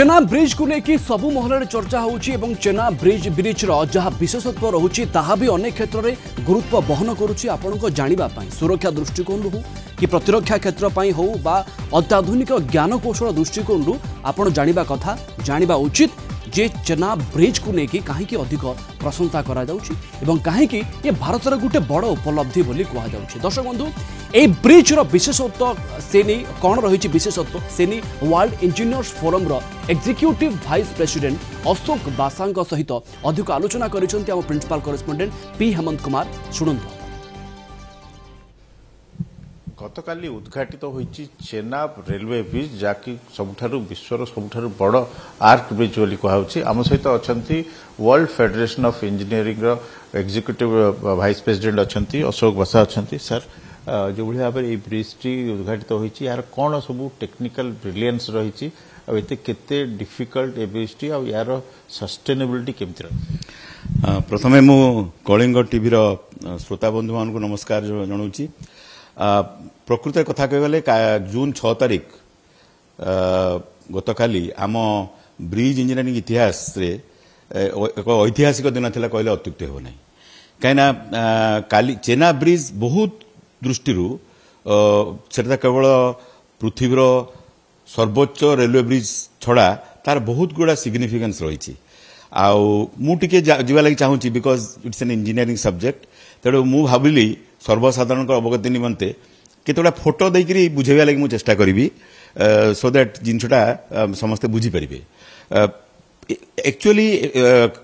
चेना bridge को लेकिन सबु महल चर्चा होची एवं चेना ब्रिज जहाँ विशेषत्व रोचे ताहा भी अनेक क्षेत्र में गुरुत्व बहन करुच्ची आपण को जानिबा पाई सुरक्षा दृष्टिकोण हो कि प्रतिरक्षा क्षेत्र पाई हो बा अत्याधुनिक ज्ञान कौशल दृष्टिकोण रु आपण जानिबा कथा जानिबा उचित जे चेना ब्रिज को लेकिन कहीं अधिक प्रशंसा करा जाउची एवं कहीं ये भारतर गोटे बड़ उपलब्धि बोली कहा जाउची। दर्शक बंधु ए ब्रिज रो विशेषत्व से नहीं कौन रही विशेषत्व से नहीं वर्ल्ड इंजीनियर्स फोरम रो executive vice president Ashok Basa सहित अधिक आलोचना करिसेंती हम principal correspondent P Hemant Kumar शुणुंतु। गतकाली उद्घाटित होईची चेनाब रेलवे ब्रिज जाकि सबुठारु विश्वर सबुठारु बड़ आर्क ब्रिज बोली कहुछि। आम सहित अछंती वर्ल्ड फेडरेशन ऑफ इंजीनियरिंग रो एग्जीक्यूटिव वाइस प्रेसिडेंट अछंती अशोक बसा अछंती। सर जो भली भाबे ए ब्रिज टी उद्घाटित होईची यार कोन सब टेक्निकल ब्रिलियंस रहिची आ एते केते डिफिकल्ट ए ब्रिज टी आ यार सस्टेनेबिलिटी केमति रह। प्रथमे मु कलिंग टीवी रो श्रोता बंधु मान को नमस्कार जणाउछि। प्रकृत कथा कहगले जून 6 तारिख गतकाली आम ब्रिज इंजीनियरिंग इतिहास रे एक ऐतिहासिक दिन थिला कहले अत्युक्ति हो नहीं कहीं काली चेना ब्रिज बहुत दृष्टि से केवल पृथ्वीर सर्वोच्च रेलवे ब्रिज छड़ा तार बहुत गुड़ा सिग्निफिकेंस रही मुझे जावा लगी चाहूँगी because it's an engineering subject तेणु मु भाविली सर्वसाधारण अवगति निमंते केतोड़ा फोटो देकरी बुझेबा लगी मु चेष्टा करी सो दैट जिनसटा समस्ते बुझी पारे। एक्चुअली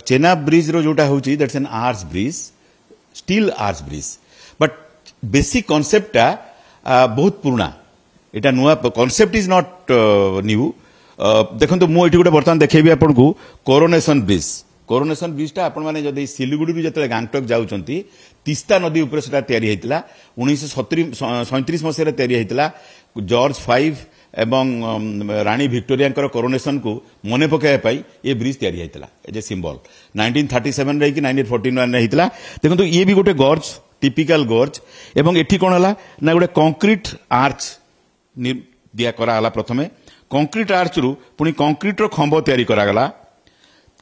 चेना ब्रिज रो जोटा होची that's an arch bridge steel arch bridge but basic कॉन्सेप्टटा बहुत पुराना एटा नुआ कॉन्सेप्ट इज नॉट न्यू। देखंतु मु एठी गोटे बर्तमान देखेबी आपनकू कोरोनेशन ब्रिजटा आपण माने जदि सिलीगुड़ी जतले गांगटक जाउचंती तीस्ता नदी ऊपर सेटा तयारी हेतिला 1937 मसिया तयारी हेतिला जॉर्ज 5 एवं रानी विक्टोरिया कोरोनेशन को मने पकाया पाई ये ब्रिज तयारी हेतिला एज ए सिंबल 1937 रे कि 1941 रे हेतिला। देखंतु ये भी गोटे गॉर्ज टिपिकल गॉर्ज एवं एठी कोन हला ना गोटे कंक्रीट आर्च दिया करा हला। प्रथमे कंक्रीट आर्च रु पुनी कंक्रीट रो खंबो तयारी करा गला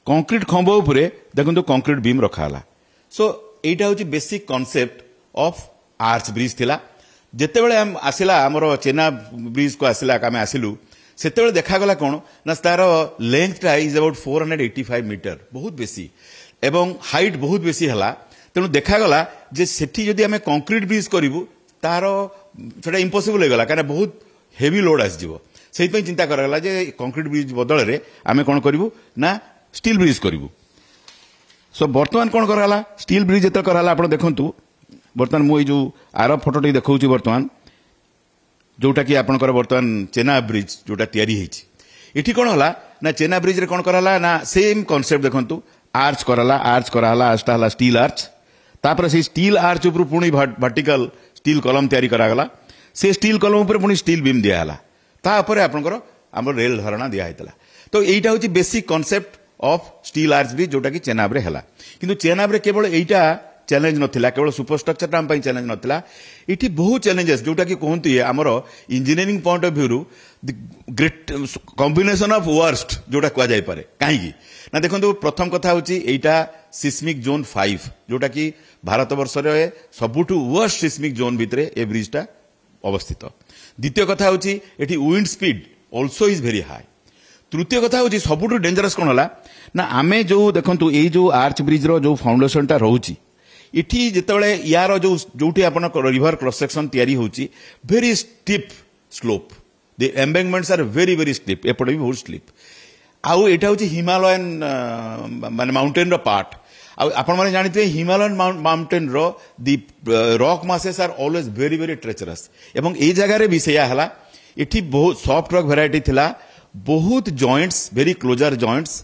कंक्रीट खंबो उपरे देखंतु कंक्रीट बीम रखा हला। सो एटा होची basic concept of arch bridge थिला। जेतेबेले हम आसिला हमरो चेना ब्रिज को आसिला कामे आसिलु सेतेबेले देखा गला कोन ना तार लेंथ इज अबाउट 485 मीटर बहुत बेसी एवं हाइट बहुत बेसी हला। तेणु देखा गला जे सेठी जदि हमें कंक्रीट ब्रिज करिवु तार सेटा इम्पॉसिबल हो गला कारण बहुत हेवी लोड आस जिवो सेहि पई चिंता करा गला जे कंक्रीट ब्रिज बदल रे हमें कोन करिवु ना स्टील ब्रिज करिवु। सो बर्तमान कौन कराला स्टील ब्रिज जो कराला आप देखु बर्तमान मुझे जो आर फोटोटी देखा बर्तमान जोटा कि आपंकर बर्तमान चेना ब्रिज जोटा तैयारी होती कौन है ना चेना ब्रिज रे कौन कराला ना सेम कॉन्सेप्ट देखु आर्च कराला आर्चटा हला स्टील आर्च तापर से स्टील आर्च उपर पुणी वर्टिकल स्टील कलम तैयारी करागला से स्टील कलम उपर पुणी स्टील बीम दियाला तापर आपंकर आम रेल धारणा दिया। तो यहीटा हूँ basic concept of steel arch bridge जोटा कि चेनाब रे हला किंतु चेनाब रे केवल एटा चैलेंज नथिला केवल सुपरस्ट्रक्चर टाइम पई चैलेंज नथिला इठी बहुत चैलेंजेस जोटा कि कहंती हमर इंजीनियरिंग पॉइंट ऑफ व्यू रु ग्रेट कॉम्बिनेशन ऑफ वर्स्ट जोटा कहा जाय पारे काहेकि ना देखंतु प्रथम कथा होची एटा सिस्मिक जोन 5 जोटा कि भारत वर्ष रे सबुठु वर्स्ट सिस्मिक जोन भितरे ए ब्रिजटा अवस्थित। द्वितीय कथा होची एठी wind speed also is very high. तृतीय कथा हूँ सबुठ डेंजरस कौन है ना आमे जो देखु ये जो आर्च ब्रिज रो जो फाउंडेशन टा रोची इठी जितेबाला यार जो जोटी आपन रिवर क्रॉस सेक्शन तैयारी होची very steep slope the embankments are very very steep एपटे भी बहुत स्लीप आउ एटा होची हिमालयन माने माउंटेन रो पार्ट आपण माने जानते हिमालयन माउंटेन रो the rock masses are always very very treacherous एवं ए जगह रे विषय हला इठी बहुत सॉफ्ट रॉक वेराइटी थिला बहुत जॉइंट्स वेरी क्लोजर जॉइंट्स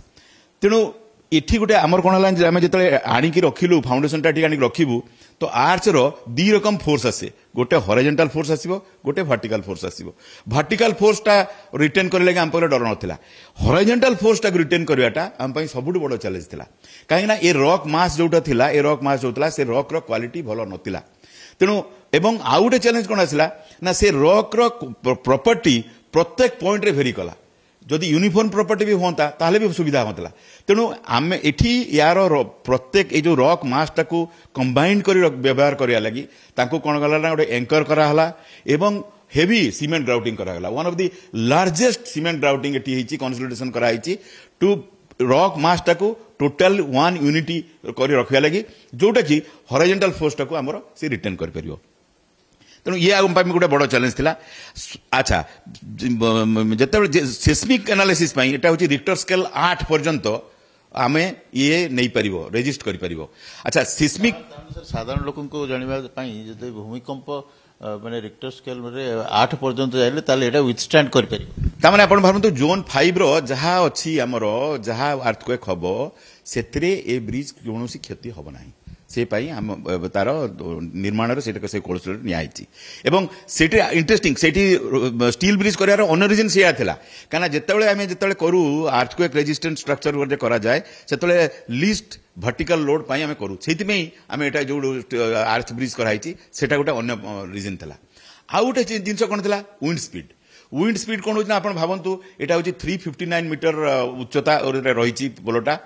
तेणु एठी गोटे आमर कौन है आम जो आणिकी रखिलु फाउंडेशन टा आनिक रखिबु तो आर्च रो दी रकम फोर्स आसे गोटे हॉरिजॉन्टल फोर्स आसीबो गोटे वर्टिकल फोर्स आसीबो। वर्टिकल फोर्स टा रिटेन करले आम पर डर नथिला हॉरिजॉन्टल फोर्स टा रिटेन करवाटा आम पई सबुठु बड़ चैलेंज थिला काहे ना ए रॉक मास जोटा थिला ए रॉक मास जोतला से रॉक रो क्वालिटी भलो नथिला तेणु एवं आउ गोटे चैलेंज कौन आसिला ना से रॉक रो प्रॉपर्टी प्रत्येक पॉइंट रे भेरी कला जदि यूनिफॉर्म प्रॉपर्टी भी होता ताहले भी सुविधा होता तेणु आम एठी यार प्रत्येक ये जो रॉक मास टाकू कंबाइंड कर व्यवहार करिया लगी तांको कोन गला ना गोटे एंकर कराहला एवं हेवी सीमेंट ग्राउटिंग करागला one of the largest cement grouting एठी हिची कंसोलिडेशन कराइची टू रॉक मास टाकू टोटल वन यूनिटी कर रखिया लगी जोटा कि हॉरिजॉन्टल फोर्स टाकू हमरो से रिटर्न कर परियो तेणु ये आम गोटे बड़ चैलेंज थिला। अच्छा जिते सेस्मिक एनालिसिस एटा हूँ रिक्टर स्केल 8 पर्यंत आमे ये नहीं पारिबो रेजिस्ट करि पारिबो। अच्छा सेस्मिक साधारण लोक को जानिबा पई जदि भूमिकंप माने रिक्टर स्केल रे 8 पर्यंत जाइले ताले एटा विथस्टैंड कर पारिबो तामाने आपण भाबंतु जोन 5 रो जहा अछि हमरो जहा अर्थक्वेक हबो सेतरे ए ब्रिज कोनोसी क्षति हबो नाही से तार निर्माण से कोलस्टोर नियाई एवं सेठी इंटरेस्टिंग सेठी स्टील ब्रिज करार अन्य रिजन से कहीं जिते आम जो करूँ अर्थक्वेक रेजिस्टेंट स्ट्रक्चर करा जाए से लिस्ट वर्टिकल लोड पाई आम करूँ से आम एटा जो आर्च ब्रिज कराई सेटा गोटे अन्य रिजन था। आउ गोटे जिनस कौन था विंड स्पीड कौन होना आप भावतु यहाँ हूँ 359 मीटर उच्चता रही पोलटा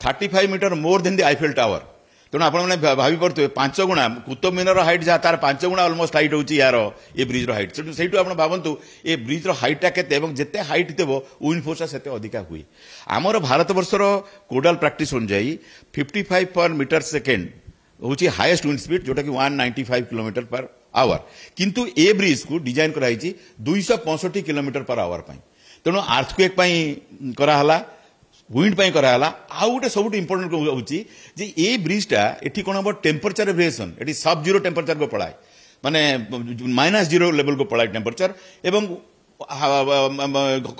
35 meter more than the Eiffel tower तेणु आपने भावी पड़े 5 गुणा कुतुब मीनार हाइट जहाँ तार 5 गुणा अलमोस्ट हाइट होची यार ये ब्रिज हाइट से आप भावतु ये ब्रिज हाइटा केते जिते हाइट देव विंड फोर्स से अधिका हुए आमर भारत वर्षर कोडाल प्रैक्टिस अनुजाई 55 पर मीटर सेकेंड हूँ हाईएस्ट विंड स्पीड जोटा कि 195 किलोमीटर पर आवर किंतु ए ब्रिज को डिजाइन कराई 265 किलोमीटर पर आवर तेणु अर्थक्वेक कराला विंड पाई कराला आउ गोटे सब इंपोर्टेंट होची जे ए ब्रिजटा एठी कोन हम टेम्परेचर वेरिएशन एठी सब जीरो टेम्परेचर को पड़ाए माने -0 लेवल को पड़ाए टेम्परेचर एवं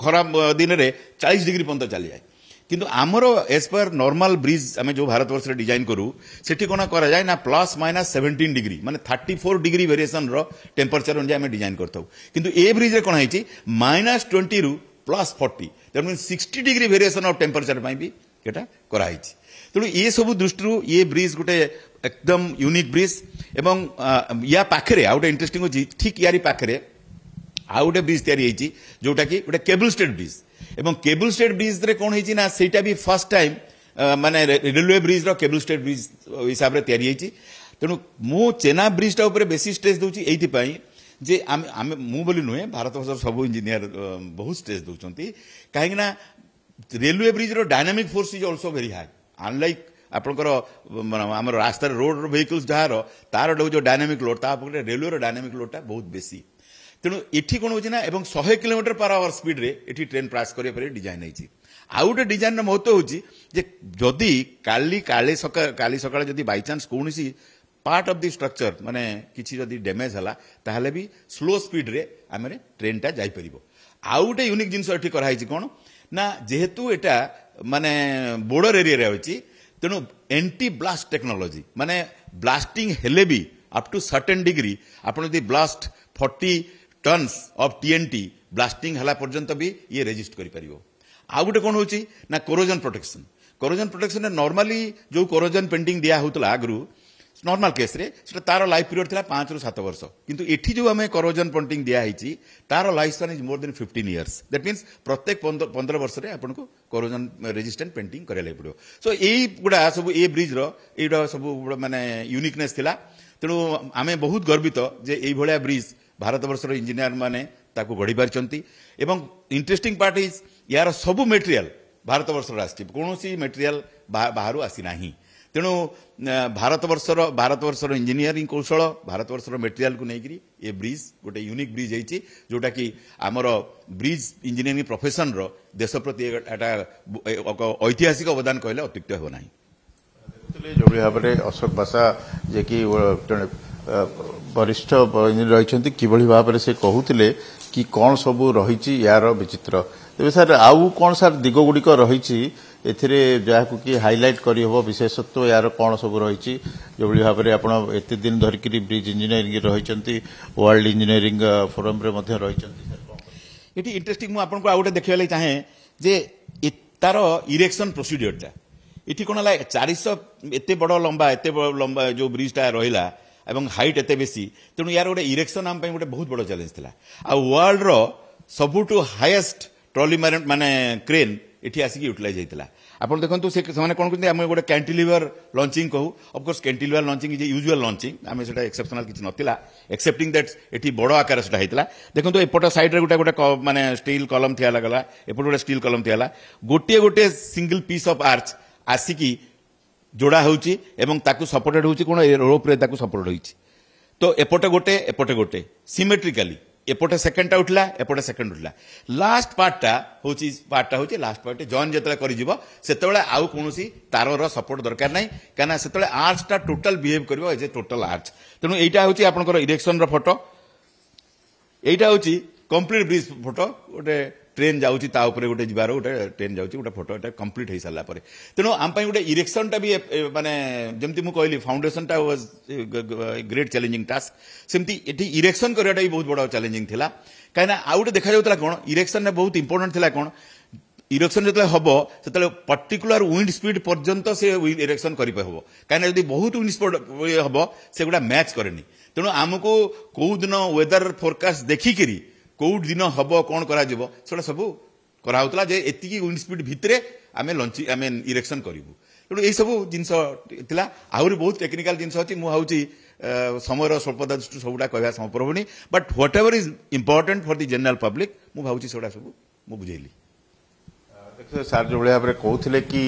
खराब दिन रे 40 डिग्री पर्यंत चली जाए किंतु आमर एज पर नॉर्मल ब्रिज आम जो भारत वर्ष डिजाइन करूँ सेठी कोन करा जाए ना +-17 डिग्री माने 34 डिग्री वेरिएशन रो टेम्परेचर अनुसार आम डिजाइन करथौ किंतु ए ब्रिज रे कोन हैची -20 रु +40 that mean 60 degree variation of temperature भी एटा कराई तेणु ये सब दृष्टि ये ब्रिज गोटे एकदम यूनिक ब्रिज एवं या पाखे आउ गोटे इंटरेस्टिंग होची ठीक यारी पाखे आउ गोटे ब्रिज तैयारी जोटा कि गोटे केबल स्टेट ब्रिज एवं केबल स्टेट ब्रिज रे कौन होची ना सेटा भी फर्स्ट टाइम माने रेलवे ब्रिज रो केबल स्टेट ब्रिज हिसाब रे तैयारी तेणु मु चेना ब्रिजटा ऊपर बेसी स्ट्रेस दूची एइथि जे आम मु बोली नुहे भारत वर्ष सब इंजीनियर बहुत स्ट्रेस दौरान कहीं रेलवे ब्रिज रो dynamic force is also very high unlike आपंकर आम रास्ता रोड व्हीकल्स जहार तार जो डायनामिक लोड रेलवे डायनामिक लोडटा बहुत बेसी तेणु एठी कौन होची ना एवं 100 किलोमीटर पर आवर स्पीड रे एठी ट्रेन पास करिया डिजाइन होती आउ गोटे डिजाइन महत्व होची जे जदि काली सकाळ जदि बाय चांस कोनोसी पार्ट ऑफ द स्ट्रक्चर माने किछि जदि डैमेज हला ताहले भी स्लो स्पीड रे आमरे ट्रेन टा जाई परिबो। आउ गोटे यूनिक जिनस एठी करा हिची कोन ना जेहेतु एटा माने बॉर्डर एरिया रे होची तेणु एंटी ब्लास्ट टेक्नोलॉजी माने ब्लास्टिंग हेले भी अप टू सर्टेन डिग्री आपण यदि blast 40 tons of TNT blasting हला पर्यंत भी ये रेजिस्ट करि परिबो। आउ गोटे कोन होची ना कोरोजन प्रोटेक्शन नॉर्मली जो कोरोजन पेंटिंग दिया होतला आगरु नॉर्मल केस रे सेटा तार लाइफ पीरियड थिला 5 रु 7 वर्ष किंतु एठी जो हमें कोरोजन पेंटिंग दिया हिची तार life span is more than 15 years that means प्रत्येक 15 वर्ष रे आपन को कोरोजन रेजिस्टेंट पेंटिंग करे पड़ो। सो एई गुडा सब ए ब्रिज रो एडा सब माने यूनिकनेस थिला तेणु आमे बहुत गर्वित जे एई भलिया ब्रिज भारत वर्ष रो इंजीनियर माने ताकू गढ़ी पारचंती एवं इंटरेस्टिंग पार्ट इज यार सब मटेरियल भारत वर्ष रो आसी कोनोसी मटेरियल बाहरु आसी नाही तेणु भारत वर्षर इंजीनियरिंग कौशल भारत वर्षर मटेरियल को लेकर ये ब्रिज गोटे यूनिक ब्रिज है जोटा कि आमर ब्रिज इंजीनियरिंग प्रोफेशन रो देश प्रति ऐतिहासिक अवदान कहले अत्युक्त हो ना। जो भाव में अशोक बासा जे कि वरिष्ठ रही किभली भाव में से कहते कि कौन सब रही यार विचित्र तेज सर आउ कौन सर दिग गुड़िक रही एथिरे जहाँ कि हाइलाइट करी हो विशेषत्व यार कौन सब रही जो भाव में आप एत दिन धरिक ब्रिज इंजीनियरिंग रही वर्ल्ड इंजीनियरिंग फोरम रे रही ये इंटरेस्टिंग मुझे आउ गोटे देखा चाहे जे तार इरेक्शन प्रोसीडियरटा ये कौन है 400 एत बड़ लंबा जो ब्रिजटा रहा एवं हाइट एत बेसी तेणु यार गोटे इरेक्शन आम गोटे बहुत बड़ चैलेंज था आ वर्ल्ड रो सबुठु हाईएस्ट ट्रॉली माने क्रेन एठी आसिक यूटिलाइज होता आपन देखो से कौन कहते आम गोटे कैंटिलीवर लॉन्चिंग कहू of course cantilever launching is usual launching आम से एक्सेप्शनल किसी नथिला एक्सेप्टिंग दैट एठी बड़ आकार से होता देखो एपट साइड रे गोटे माने स्टील कलम थिया लगला एपट गोटे स्टील कलम थियाला गोटे गोटे सिंगल पीस ऑफ आर्च आसिकी जोड़ा होउची एवं ताकू सपोर्टेड होउची कोन रोप रे ताकू सपोर्ट होइची तो एपटे गोटे सिमेट्रिकली एपटे सेकेंडटा उठला एपटे सेकेंड उठला लास्ट पार्टटा होची लास्ट पार्ट जॉइन जेतले करि जिवो सेतबेले आउ कोनोसी तारर सपोर्ट दरकार नै काना सेतबेले आर्चटा टोटल बिहेव करबो एज ए टोटल आर्च तेनु एटा होची आपनकर इरेक्शन रो फोटो एटा होची कंप्लीट ब्रिज फोटो गोटे ट्रेन जाउची ता ऊपर गोटे जिबार गोटे ट्रेन जाउची गोटे फोटो एटा कंप्लीट हे साला परे तेनु आम पई गोटे इरेक्शन टा भी माने जेमति मु कहली फाउंडेशन टा वाज ग्रेट चैलेंजिंग टास्क सेमति एठी इरेक्शन करयाटा भी बहुत बड़ा चैलेंजिंग थिला काइना आउटे देखा जाउतला कोन इरेक्शन ने बहुत इंपोर्टेंट थिला कोन इरेक्शन जतले हबो सेतले पर्टिकुलर विंड स्पीड पर्यंत से इरेक्शन करि पहबो काइना यदि बहुत विंड स्पीड हबो से गुडा मैच करेनी तेनु हमको को दिन वेदर फोरकास्ट देखि करी कौट दिन हम कौन करा सब कराला जे एति विंड स्पीड भितर आम लंच आम इरेक्शन करूँ तेणु यही सब जिनस आहरी बहुत टेक्निकल जिनस अच्छी मुझे समय स्वल्पता दृष्टि सबुटा कहवा संभव होनी but what ever is important for the general public मुझे से सब बुझेली देखिए सार जो भाव में कहते कि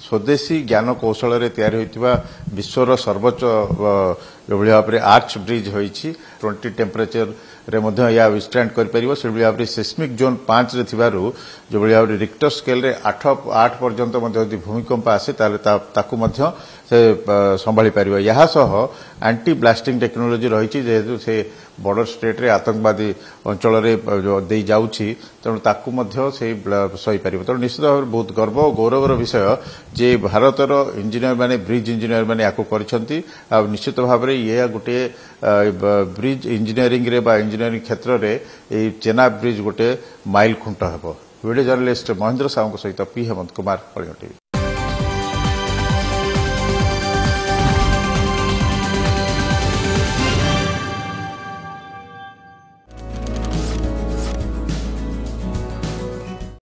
स्वदेशी ज्ञान कौशल तैयारी होता विश्वर सर्वोच्च जो भाव में आर्च ब्रिज होती 20 टेम्परेचर रे या विस्टैंड कर भाव में सिस्मिक जोन 5 रे थिबारु जो भाव में रिक्टर स्केल रे 8 पर्यंत यदि भूमिकंप आसे ताकू से संभाली पार या सह एंटी ब्लास्टिंग टेक्नोलोजी रही जेहेतु से बॉर्डर स्टेट रे आतंकवादी अंचल दे जाउछि तेणु ताकू से सही पार तेणु निश्चित भाव में बहुत गर्व और गौरवर विषय जे भारतर इंजीनियर माने ब्रिज इंजीनियर माने याकू करछंती आ निश्चित भाव में ये गोटे ब्रिज इंजीनियरिंग रे बा इंजीनियरिंग क्षेत्र में चेनाब ब्रिज गोटे माइल खुंट हेबो वीडियो जर्नलिस्ट महेंद्र साहू सहित पी हेमंत कुमार कलिंग टीवी।